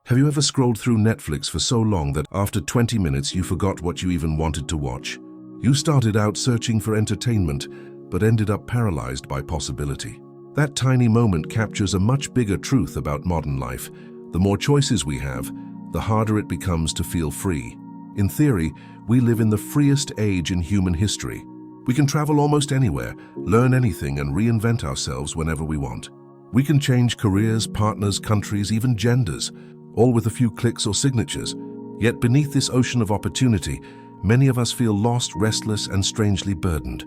Have you ever scrolled through Netflix for so long that after 20 minutes you forgot what you even wanted to watch? You started out searching for entertainment, but ended up paralyzed by possibility. That tiny moment captures a much bigger truth about modern life. The more choices we have, the harder it becomes to feel free. In theory, we live in the freest age in human history. We can travel almost anywhere, learn anything, and reinvent ourselves whenever we want. We can change careers, partners, countries, even genders, all with a few clicks or signatures. Yet beneath this ocean of opportunity, many of us feel lost, restless, and strangely burdened.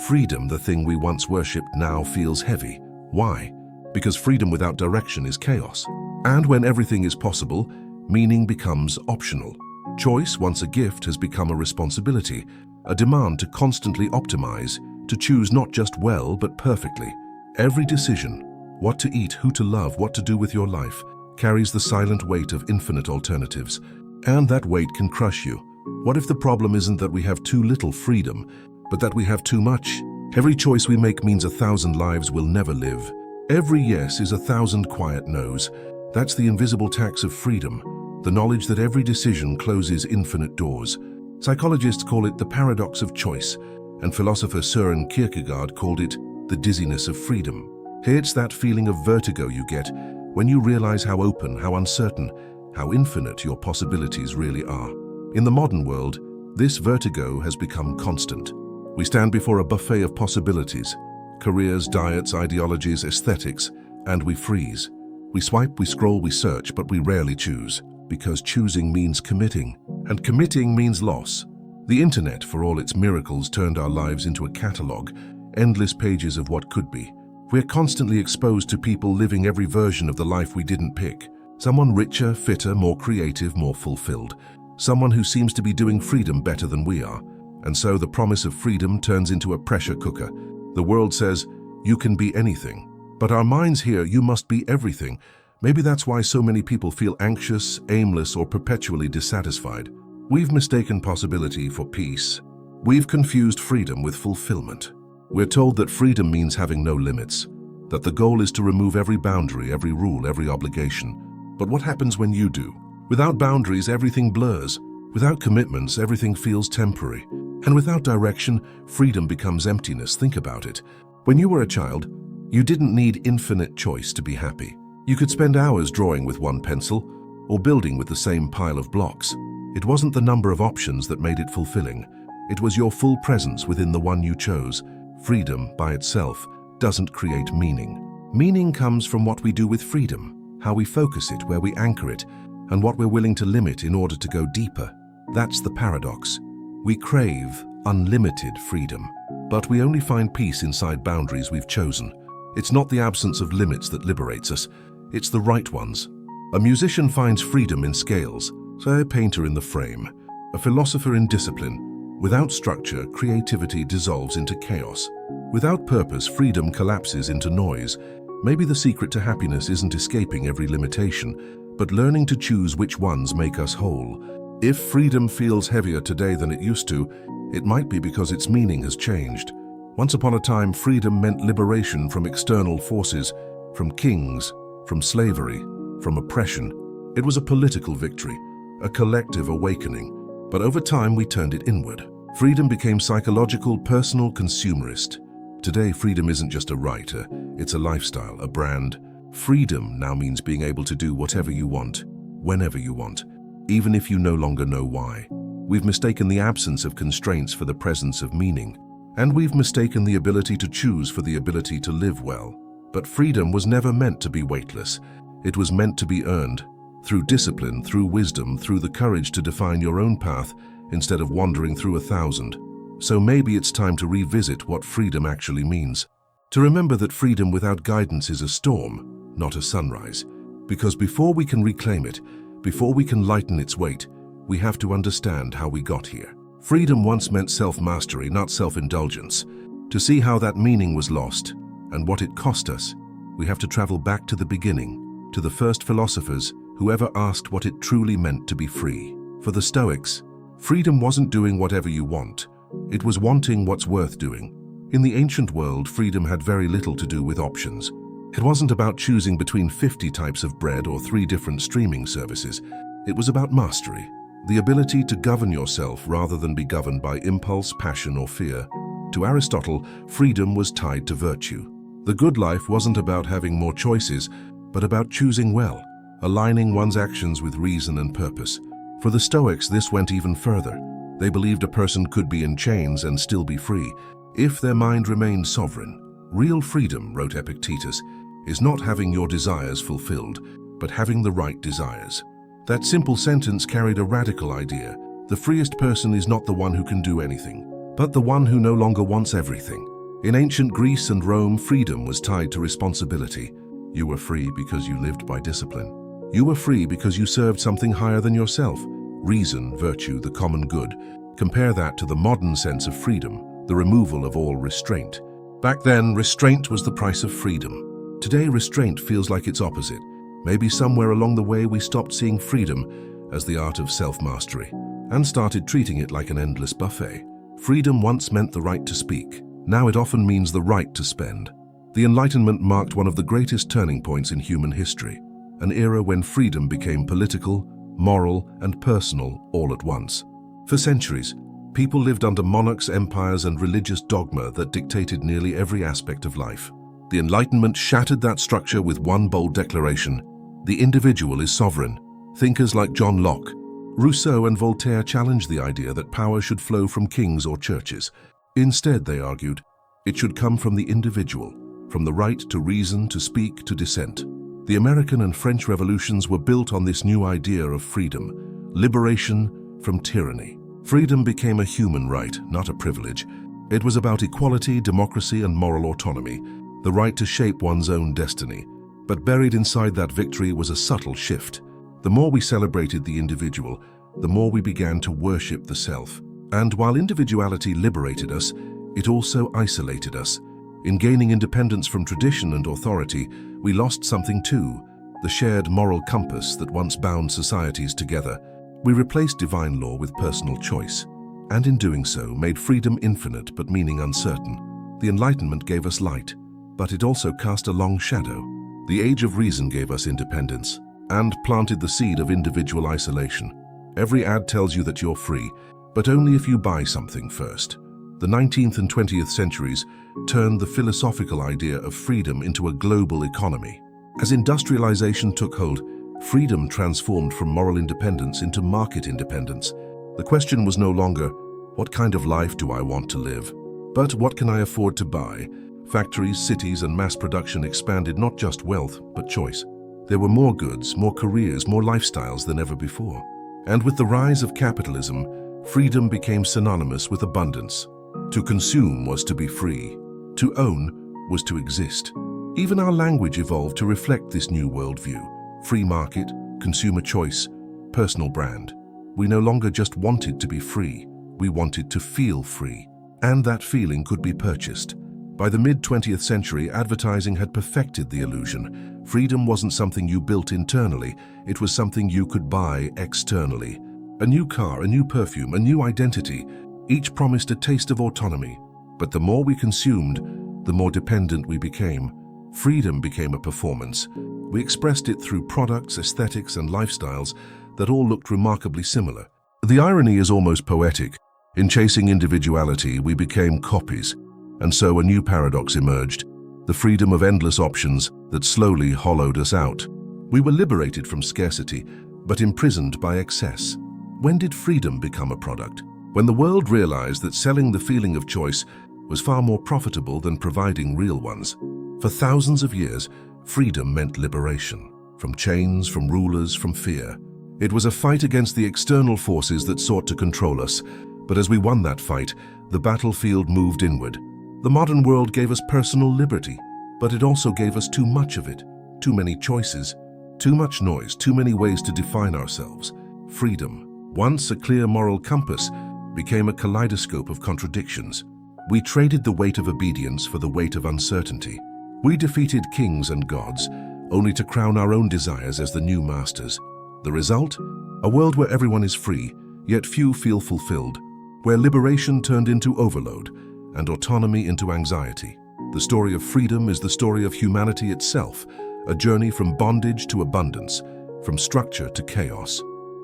Freedom, the thing we once worshipped, now feels heavy. Why? Because freedom without direction is chaos. And when everything is possible, meaning becomes optional. Choice, once a gift, has become a responsibility, a demand to constantly optimize, to choose not just well, but perfectly. Every decision, what to eat, who to love, what to do with your life, carries the silent weight of infinite alternatives. And that weight can crush you. What if the problem isn't that we have too little freedom, but that we have too much? Every choice we make means 1,000 lives we'll never live. Every yes is 1,000 quiet no's. That's the invisible tax of freedom, the knowledge that every decision closes infinite doors. Psychologists call it the paradox of choice, and philosopher Søren Kierkegaard called it the dizziness of freedom. It's that feeling of vertigo you get when you realize how open, how uncertain, how infinite your possibilities really are. In the modern world, this vertigo has become constant. We stand before a buffet of possibilities, careers, diets, ideologies, aesthetics, and we freeze. We swipe, we scroll, we search, but we rarely choose, because choosing means committing, and committing means loss. The internet, for all its miracles, turned our lives into a catalog, endless pages of what could be. We're constantly exposed to people living every version of the life we didn't pick. Someone richer, fitter, more creative, more fulfilled. Someone who seems to be doing freedom better than we are. And so the promise of freedom turns into a pressure cooker. The world says, you can be anything. But our minds hear, you must be everything. Maybe that's why so many people feel anxious, aimless, or perpetually dissatisfied. We've mistaken possibility for peace. We've confused freedom with fulfillment. We're told that freedom means having no limits, that the goal is to remove every boundary, every rule, every obligation. But what happens when you do? Without boundaries, everything blurs. Without commitments, everything feels temporary. And without direction, freedom becomes emptiness. Think about it. When you were a child, you didn't need infinite choice to be happy. You could spend hours drawing with one pencil or building with the same pile of blocks. It wasn't the number of options that made it fulfilling. It was your full presence within the one you chose. Freedom, by itself, doesn't create meaning. Meaning comes from what we do with freedom, how we focus it, where we anchor it, and what we're willing to limit in order to go deeper. That's the paradox. We crave unlimited freedom, but we only find peace inside boundaries we've chosen. It's not the absence of limits that liberates us, it's the right ones. A musician finds freedom in scales, say a painter in the frame, a philosopher in discipline. Without structure, creativity dissolves into chaos. Without purpose, freedom collapses into noise. Maybe the secret to happiness isn't escaping every limitation, but learning to choose which ones make us whole. If freedom feels heavier today than it used to, it might be because its meaning has changed. Once upon a time, freedom meant liberation from external forces, from kings, from slavery, from oppression. It was a political victory, a collective awakening. But over time, we turned it inward. Freedom became psychological, personal, consumerist. Today, freedom isn't just a right, it's a lifestyle, a brand. Freedom now means being able to do whatever you want, whenever you want, even if you no longer know why. We've mistaken the absence of constraints for the presence of meaning, and we've mistaken the ability to choose for the ability to live well. But freedom was never meant to be weightless. It was meant to be earned. Through discipline, through wisdom, through the courage to define your own path instead of wandering through 1,000. So maybe it's time to revisit what freedom actually means. To remember that freedom without guidance is a storm, not a sunrise. Because before we can reclaim it, before we can lighten its weight, we have to understand how we got here. Freedom once meant self-mastery, not self-indulgence. To see how that meaning was lost and what it cost us, we have to travel back to the beginning, to the first philosophers who ever asked what it truly meant to be free. For the Stoics, freedom wasn't doing whatever you want. It was wanting what's worth doing. In the ancient world, freedom had very little to do with options. It wasn't about choosing between 50 types of bread or 3 different streaming services. It was about mastery, the ability to govern yourself rather than be governed by impulse, passion, or fear. To Aristotle, freedom was tied to virtue. The good life wasn't about having more choices, but about choosing well, aligning one's actions with reason and purpose. For the Stoics, this went even further. They believed a person could be in chains and still be free, if their mind remained sovereign. Real freedom, wrote Epictetus, is not having your desires fulfilled, but having the right desires. That simple sentence carried a radical idea. The freest person is not the one who can do anything, but the one who no longer wants everything. In ancient Greece and Rome, freedom was tied to responsibility. You were free because you lived by discipline. You were free because you served something higher than yourself. Reason, virtue, the common good. Compare that to the modern sense of freedom, the removal of all restraint. Back then, restraint was the price of freedom. Today, restraint feels like its opposite. Maybe somewhere along the way we stopped seeing freedom as the art of self-mastery and started treating it like an endless buffet. Freedom once meant the right to speak. Now it often means the right to spend. The Enlightenment marked one of the greatest turning points in human history, an era when freedom became political, moral, and personal all at once. For centuries, people lived under monarchs, empires, and religious dogma that dictated nearly every aspect of life. The Enlightenment shattered that structure with one bold declaration: the individual is sovereign. Thinkers like John Locke, Rousseau, and Voltaire challenged the idea that power should flow from kings or churches. Instead, they argued, it should come from the individual, from the right to reason, to speak, to dissent. The American and French revolutions were built on this new idea of freedom, liberation from tyranny. Freedom became a human right, not a privilege. It was about equality, democracy, and moral autonomy, the right to shape one's own destiny. But buried inside that victory was a subtle shift. The more we celebrated the individual, the more we began to worship the self. And while individuality liberated us, it also isolated us. In gaining independence from tradition and authority, we lost something too, the shared moral compass that once bound societies together. We replaced divine law with personal choice, and in doing so made freedom infinite but meaning uncertain. The Enlightenment gave us light, but it also cast a long shadow. The Age of Reason gave us independence and planted the seed of individual isolation. Every ad tells you that you're free, but only if you buy something first. The 19th and 20th centuries turned the philosophical idea of freedom into a global economy. As industrialization took hold, freedom transformed from moral independence into market independence. The question was no longer, what kind of life do I want to live? But what can I afford to buy? Factories, cities, and mass production expanded not just wealth, but choice. There were more goods, more careers, more lifestyles than ever before. And with the rise of capitalism, freedom became synonymous with abundance. To consume was to be free. To own was to exist. Even our language evolved to reflect this new worldview. Free market, consumer choice, personal brand. We no longer just wanted to be free, we wanted to feel free. And that feeling could be purchased. By the mid-20th century, advertising had perfected the illusion. Freedom wasn't something you built internally, it was something you could buy externally. A new car, a new perfume, a new identity, each promised a taste of autonomy. But the more we consumed, the more dependent we became. Freedom became a performance. We expressed it through products, aesthetics, and lifestyles that all looked remarkably similar. The irony is almost poetic. In chasing individuality, we became copies. And so a new paradox emerged, the freedom of endless options that slowly hollowed us out. We were liberated from scarcity, but imprisoned by excess. When did freedom become a product? When the world realized that selling the feeling of choice was far more profitable than providing real ones. For thousands of years, freedom meant liberation, from chains, from rulers, from fear. It was a fight against the external forces that sought to control us, but as we won that fight, the battlefield moved inward. The modern world gave us personal liberty, but it also gave us too much of it, too many choices, too much noise, too many ways to define ourselves. Freedom, once a clear moral compass, became a kaleidoscope of contradictions. We traded the weight of obedience for the weight of uncertainty. We defeated kings and gods, only to crown our own desires as the new masters. The result? A world where everyone is free, yet few feel fulfilled, where liberation turned into overload, and autonomy into anxiety. The story of freedom is the story of humanity itself, a journey from bondage to abundance, from structure to chaos.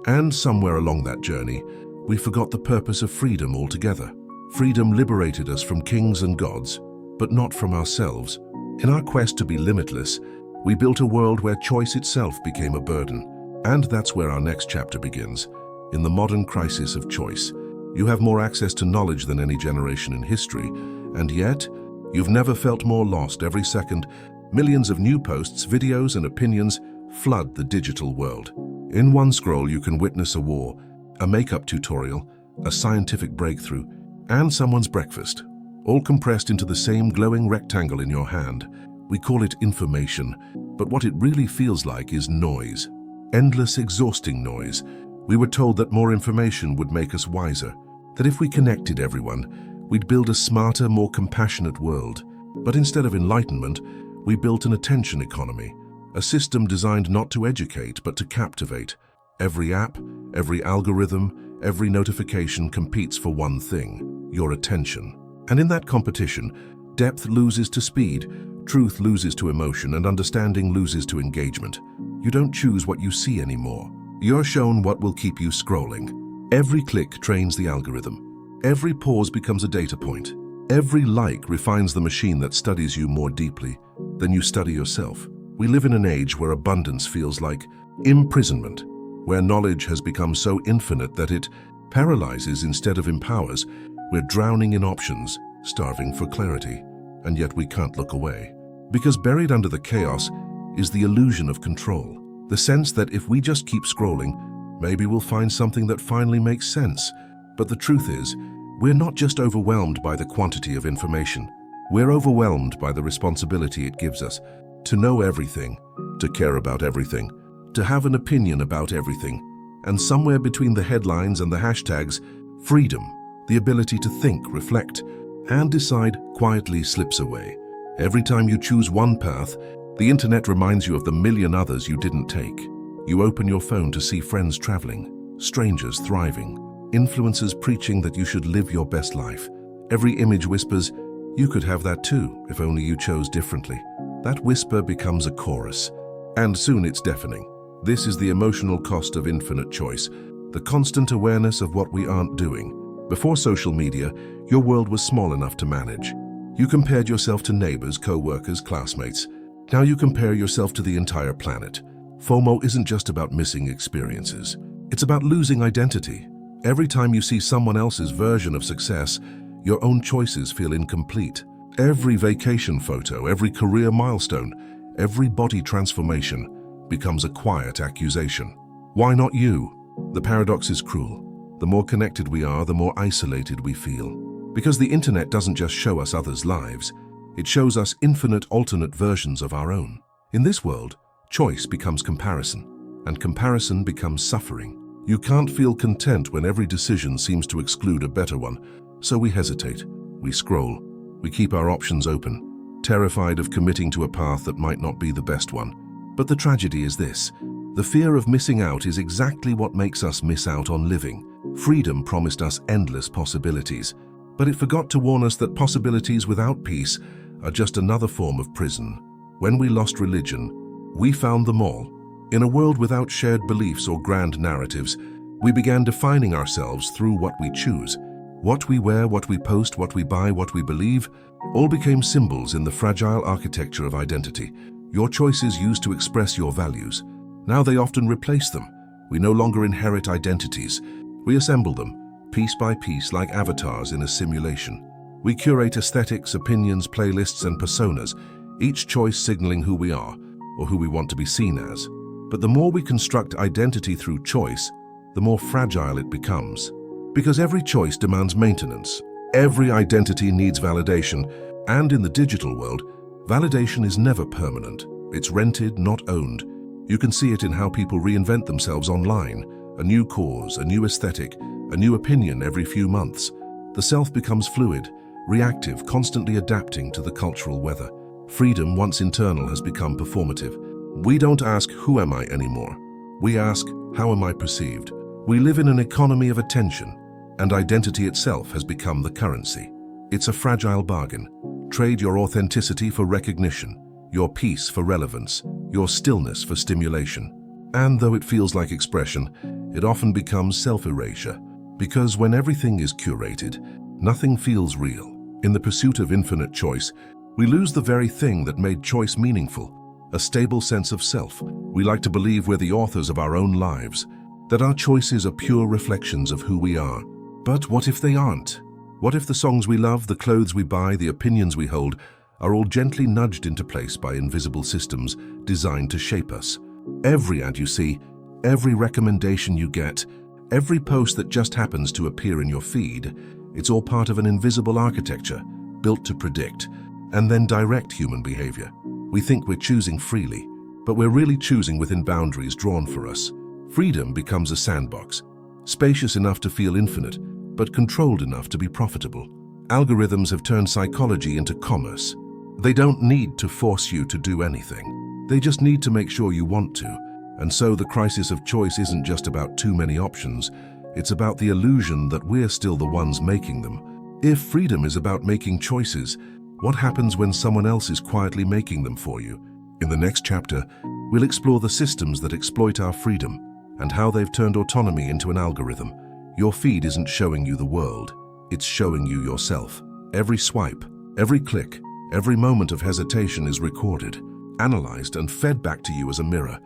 And somewhere along that journey, we forgot the purpose of freedom altogether. Freedom liberated us from kings and gods, but not from ourselves. In our quest to be limitless, we built a world where choice itself became a burden. And that's where our next chapter begins. In the modern crisis of choice, you have more access to knowledge than any generation in history, and yet, you've never felt more lost. Every second, millions of new posts, videos, and opinions flood the digital world. In one scroll, you can witness a war, a makeup tutorial, a scientific breakthrough, and someone's breakfast, all compressed into the same glowing rectangle in your hand. We call it information, but what it really feels like is noise. Endless, exhausting noise. We were told that more information would make us wiser, that if we connected everyone, we'd build a smarter, more compassionate world. But instead of enlightenment, we built an attention economy, a system designed not to educate, but to captivate. Every app, every algorithm, every notification competes for one thing: your attention. And in that competition, depth loses to speed, truth loses to emotion, and understanding loses to engagement. You don't choose what you see anymore. You're shown what will keep you scrolling. Every click trains the algorithm. Every pause becomes a data point. Every like refines the machine that studies you more deeply than you study yourself. We live in an age where abundance feels like imprisonment, where knowledge has become so infinite that it paralyzes instead of empowers. We're drowning in options, starving for clarity, and yet we can't look away. Because buried under the chaos is the illusion of control, the sense that if we just keep scrolling, maybe we'll find something that finally makes sense. But the truth is, we're not just overwhelmed by the quantity of information. We're overwhelmed by the responsibility it gives us to know everything, to care about everything, to have an opinion about everything. And somewhere between the headlines and the hashtags, freedom, the ability to think, reflect, and decide quietly slips away. Every time you choose one path, the internet reminds you of the million others you didn't take. You open your phone to see friends traveling, strangers thriving, influencers preaching that you should live your best life. Every image whispers, you could have that too, if only you chose differently. That whisper becomes a chorus, and soon it's deafening. This is the emotional cost of infinite choice, the constant awareness of what we aren't doing. Before social media, your world was small enough to manage. You compared yourself to neighbors, co-workers, classmates. Now you compare yourself to the entire planet. FOMO isn't just about missing experiences. It's about losing identity. Every time you see someone else's version of success, your own choices feel incomplete. Every vacation photo, every career milestone, every body transformation becomes a quiet accusation. Why not you? The paradox is cruel. The more connected we are, the more isolated we feel. Because the internet doesn't just show us others' lives, it shows us infinite alternate versions of our own. In this world, choice becomes comparison, and comparison becomes suffering. You can't feel content when every decision seems to exclude a better one, so we hesitate, we scroll, we keep our options open, terrified of committing to a path that might not be the best one. But the tragedy is this: the fear of missing out is exactly what makes us miss out on living. Freedom promised us endless possibilities, but it forgot to warn us that possibilities without peace are just another form of prison. When we lost religion, we found them all. In a world without shared beliefs or grand narratives, we began defining ourselves through what we choose. What we wear, what we post, what we buy, what we believe, all became symbols in the fragile architecture of identity. Your choices used to express your values. Now they often replace them. We no longer inherit identities. We assemble them, piece by piece, like avatars in a simulation. We curate aesthetics, opinions, playlists, and personas, each choice signaling who we are, or who we want to be seen as. But the more we construct identity through choice, the more fragile it becomes. Because every choice demands maintenance. Every identity needs validation, and in the digital world, validation is never permanent. It's rented, not owned. You can see it in how people reinvent themselves online. A new cause, a new aesthetic, a new opinion every few months. The self becomes fluid, reactive, constantly adapting to the cultural weather. Freedom, once internal, has become performative. We don't ask, who am I anymore? We ask, how am I perceived? We live in an economy of attention, and identity itself has become the currency. It's a fragile bargain. Trade your authenticity for recognition, your peace for relevance, your stillness for stimulation. And though it feels like expression, it often becomes self-erasure. Because when everything is curated, nothing feels real. In the pursuit of infinite choice, we lose the very thing that made choice meaningful, a stable sense of self. We like to believe we're the authors of our own lives, that our choices are pure reflections of who we are. But what if they aren't? What if the songs we love, the clothes we buy, the opinions we hold, are all gently nudged into place by invisible systems designed to shape us? Every ad you see, every recommendation you get, every post that just happens to appear in your feed, it's all part of an invisible architecture built to predict and then direct human behavior. We think we're choosing freely, but we're really choosing within boundaries drawn for us. Freedom becomes a sandbox, spacious enough to feel infinite, but controlled enough to be profitable. Algorithms have turned psychology into commerce. They don't need to force you to do anything. They just need to make sure you want to. And so the crisis of choice isn't just about too many options. It's about the illusion that we're still the ones making them. If freedom is about making choices, what happens when someone else is quietly making them for you? In the next chapter, we'll explore the systems that exploit our freedom and how they've turned autonomy into an algorithm. Your feed isn't showing you the world, it's showing you yourself. Every swipe, every click, every moment of hesitation is recorded, analyzed and fed back to you as a mirror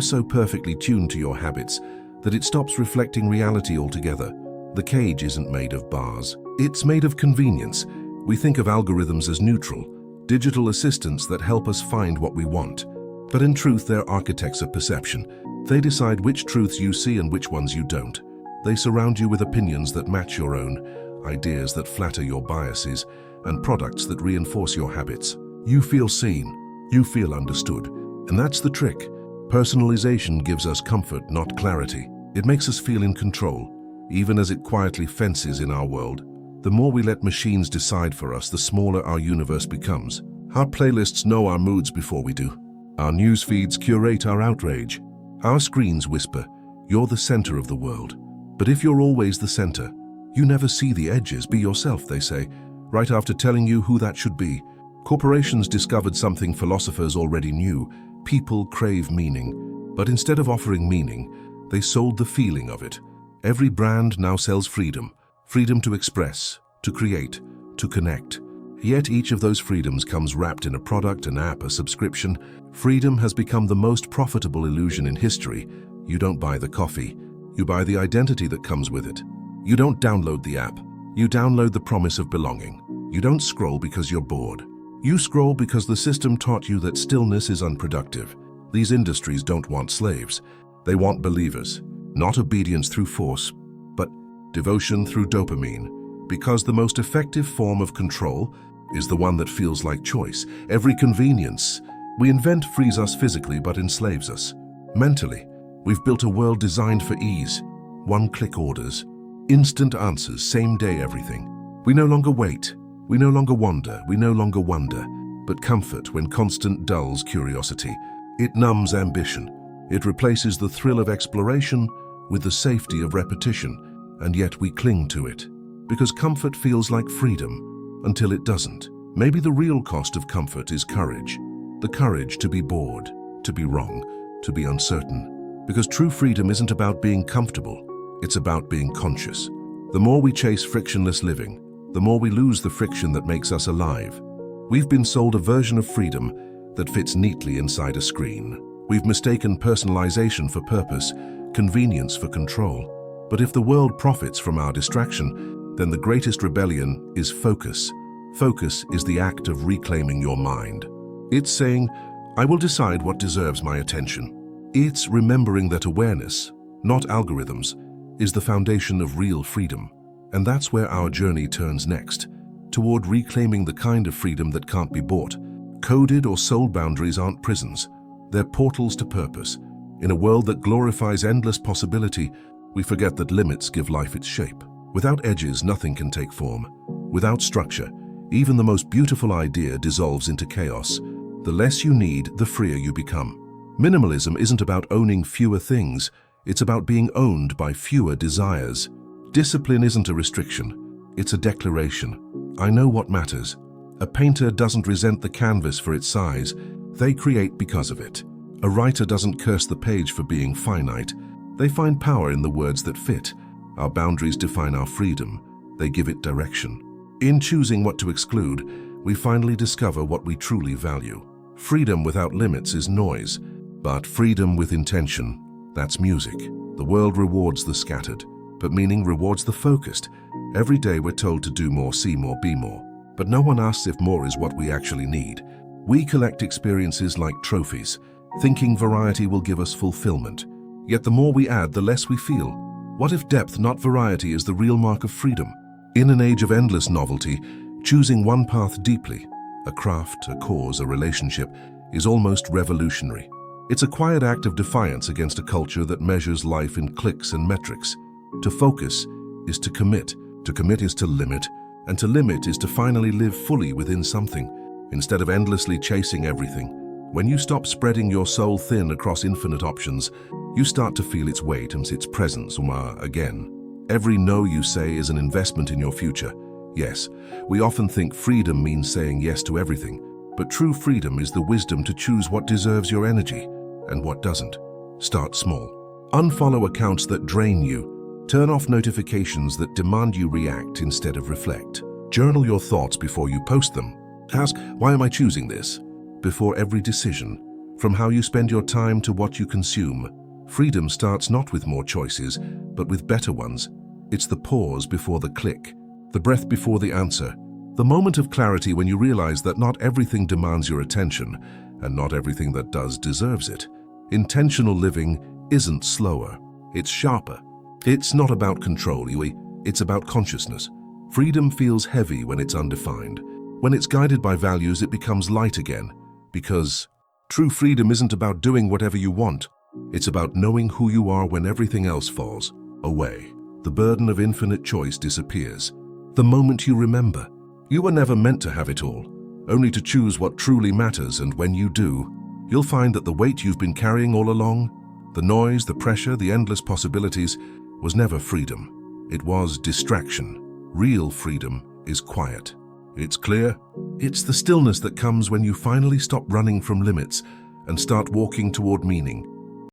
so perfectly tuned to your habits that it stops reflecting reality altogether. The cage isn't made of bars, it's made of convenience. We think of algorithms as neutral, digital assistants that help us find what we want. But in truth, they're architects of perception. They decide which truths you see and which ones you don't. They surround you with opinions that match your own, ideas that flatter your biases, and products that reinforce your habits. You feel seen, you feel understood. And that's the trick. Personalization gives us comfort, not clarity. It makes us feel in control, even as it quietly fences in our world. The more we let machines decide for us, the smaller our universe becomes. Our playlists know our moods before we do. Our news feeds curate our outrage. Our screens whisper, "You're the center of the world." But if you're always the center, you never see the edges. Be yourself, they say, right after telling you who that should be. Corporations discovered something philosophers already knew. People crave meaning. But instead of offering meaning, they sold the feeling of it. Every brand now sells freedom. Freedom to express, to create, to connect. Yet each of those freedoms comes wrapped in a product, an app, a subscription. Freedom has become the most profitable illusion in history. You don't buy the coffee. You buy the identity that comes with it. You don't download the app. You download the promise of belonging. You don't scroll because you're bored. You scroll because the system taught you that stillness is unproductive. These industries don't want slaves. They want believers. Not obedience through force, but devotion through dopamine. Because the most effective form of control is the one that feels like choice. Every convenience we invent frees us physically but enslaves us mentally. We've built a world designed for ease. One-click orders, instant answers, same-day everything. We no longer wait. We no longer wander. We no longer wonder. But comfort, when constant, dulls curiosity. It numbs ambition. It replaces the thrill of exploration with the safety of repetition. And yet we cling to it. Because comfort feels like freedom until it doesn't. Maybe the real cost of comfort is courage. The courage to be bored, to be wrong, to be uncertain. Because true freedom isn't about being comfortable. It's about being conscious. The more we chase frictionless living, the more we lose the friction that makes us alive. We've been sold a version of freedom that fits neatly inside a screen. We've mistaken personalization for purpose, convenience for control. But if the world profits from our distraction, then the greatest rebellion is focus. Focus is the act of reclaiming your mind. It's saying, I will decide what deserves my attention. It's remembering that awareness, not algorithms, is the foundation of real freedom. And that's where our journey turns next, toward reclaiming the kind of freedom that can't be bought. Coded or sold boundaries aren't prisons. They're portals to purpose. In a world that glorifies endless possibility, we forget that limits give life its shape. Without edges, nothing can take form. Without structure, even the most beautiful idea dissolves into chaos. The less you need, the freer you become. Minimalism isn't about owning fewer things. It's about being owned by fewer desires. Discipline isn't a restriction. It's a declaration. I know what matters. A painter doesn't resent the canvas for its size, they create because of it. A writer doesn't curse the page for being finite, they find power in the words that fit. Our boundaries define our freedom, they give it direction. In choosing what to exclude, we finally discover what we truly value. Freedom without limits is noise, but freedom with intention, that's music. The world rewards the scattered, but meaning rewards the focused. Every day we're told to do more, see more, be more. But no one asks if more is what we actually need. We collect experiences like trophies, thinking variety will give us fulfillment. Yet the more we add, the less we feel. What if depth, not variety, is the real mark of freedom? In an age of endless novelty, choosing one path deeply, a craft, a cause, a relationship, is almost revolutionary. It's a quiet act of defiance against a culture that measures life in clicks and metrics. To focus is to commit is to limit, and to limit is to finally live fully within something, instead of endlessly chasing everything. When you stop spreading your soul thin across infinite options, you start to feel its weight and its presence again. Every no you say is an investment in your future. Yes, we often think freedom means saying yes to everything, but true freedom is the wisdom to choose what deserves your energy and what doesn't. Start small. Unfollow accounts that drain you. Turn off notifications that demand you react instead of reflect. Journal your thoughts before you post them. Ask, why am I choosing this? Before every decision. From how you spend your time to what you consume. Freedom starts not with more choices, but with better ones. It's the pause before the click, the breath before the answer, the moment of clarity when you realize that not everything demands your attention, and not everything that does deserves it. Intentional living isn't slower, it's sharper. It's not about control, it's about consciousness. Freedom feels heavy when it's undefined. When it's guided by values, it becomes light again. Because true freedom isn't about doing whatever you want. It's about knowing who you are when everything else falls away. The burden of infinite choice disappears. The moment you remember, you were never meant to have it all, only to choose what truly matters, and when you do, you'll find that the weight you've been carrying all along, the noise, the pressure, the endless possibilities, was never freedom. It was distraction. Real freedom is quiet. It's clear. It's the stillness that comes when you finally stop running from limits and start walking toward meaning.